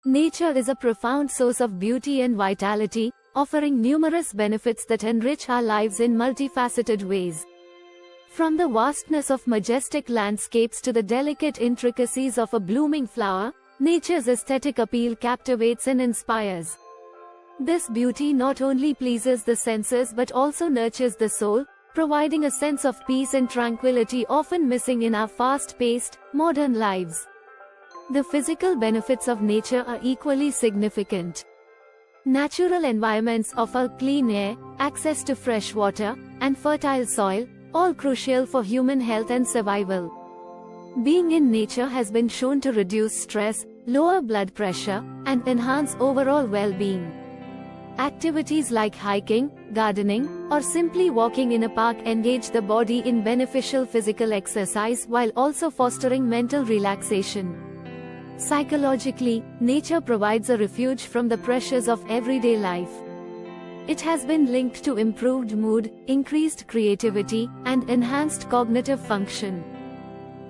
nature is a profound source of beauty and vitality, offering numerous benefits that enrich our lives in multifaceted ways. From the vastness of majestic landscapes to the delicate intricacies of a blooming flower, nature's aesthetic appeal captivates and inspires. This beauty not only pleases the senses but also nurtures the soul, providing a sense of peace and tranquility often missing in our fast-paced, modern lives. The physical benefits of nature are equally significant. Natural environments offer clean air, access to fresh water, and fertile soil, all crucial for human health and survival. Being in nature has been shown to reduce stress, lower blood pressure, and enhance overall well-being. Activities like hiking, gardening, or simply walking in a park engage the body in beneficial physical exercise while also fostering mental relaxation. Psychologically, nature provides a refuge from the pressures of everyday life. It has been linked to improved mood, increased creativity, and enhanced cognitive function.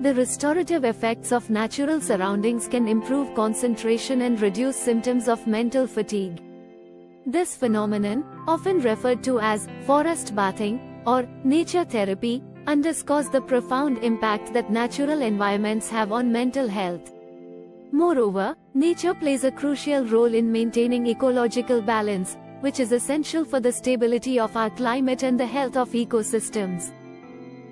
The restorative effects of natural surroundings can improve concentration and reduce symptoms of mental fatigue. This phenomenon, often referred to as forest bathing or nature therapy, underscores the profound impact that natural environments have on mental health. Moreover, nature plays a crucial role in maintaining ecological balance, which is essential for the stability of our climate and the health of ecosystems.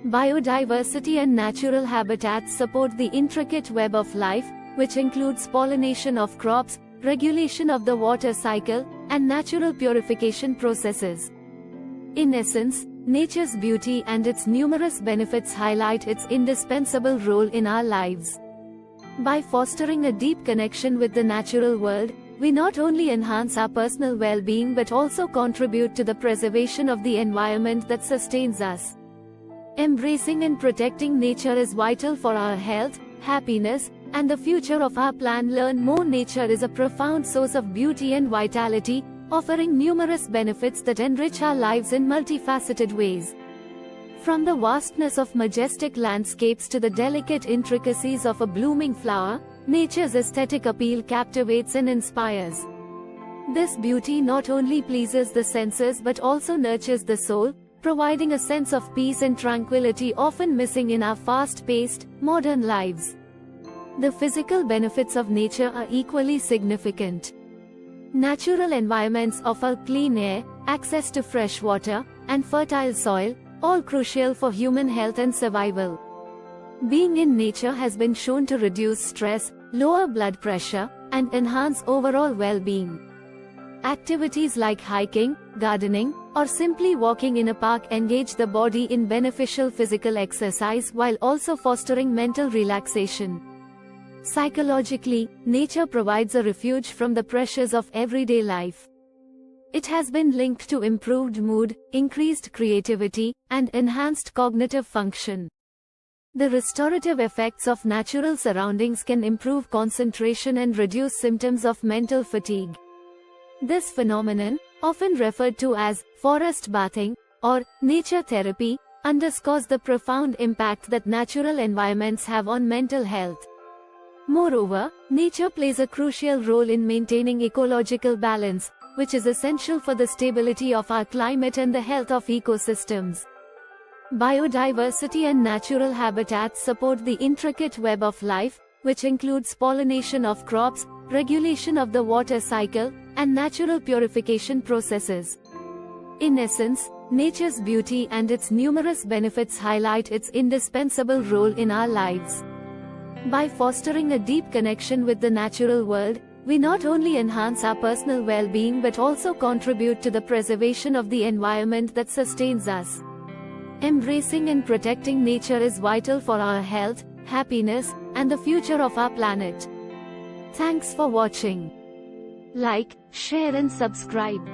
Biodiversity and natural habitats support the intricate web of life, which includes pollination of crops, regulation of the water cycle, and natural purification processes. In essence, nature's beauty and its numerous benefits highlight its indispensable role in our lives. By fostering a deep connection with the natural world, we not only enhance our personal well-being but also contribute to the preservation of the environment that sustains us. Embracing and protecting nature is vital for our health, happiness, and the future of our planet. Learn more. Nature is a profound source of beauty and vitality, offering numerous benefits that enrich our lives in multifaceted ways. From the vastness of majestic landscapes to the delicate intricacies of a blooming flower, nature's aesthetic appeal captivates and inspires. This beauty not only pleases the senses but also nurtures the soul, providing a sense of peace and tranquility often missing in our fast-paced, modern lives. The physical benefits of nature are equally significant. Natural environments offer clean air, access to fresh water, and fertile soil, all crucial for human health and survival. Being in nature has been shown to reduce stress, lower blood pressure, and enhance overall well-being. Activities like hiking, gardening, or simply walking in a park engage the body in beneficial physical exercise while also fostering mental relaxation. Psychologically, nature provides a refuge from the pressures of everyday life. It has been linked to improved mood, increased creativity, and enhanced cognitive function. The restorative effects of natural surroundings can improve concentration and reduce symptoms of mental fatigue. This phenomenon, often referred to as forest bathing or nature therapy, underscores the profound impact that natural environments have on mental health. Moreover, nature plays a crucial role in maintaining ecological balance, which is essential for the stability of our climate and the health of ecosystems. Biodiversity and natural habitats support the intricate web of life, which includes pollination of crops, regulation of the water cycle, and natural purification processes. In essence, nature's beauty and its numerous benefits highlight its indispensable role in our lives. By fostering a deep connection with the natural world, we not only enhance our personal well-being but also contribute to the preservation of the environment that sustains us. Embracing and protecting nature is vital for our health, happiness, and the future of our planet. Thanks for watching. Like, share and subscribe.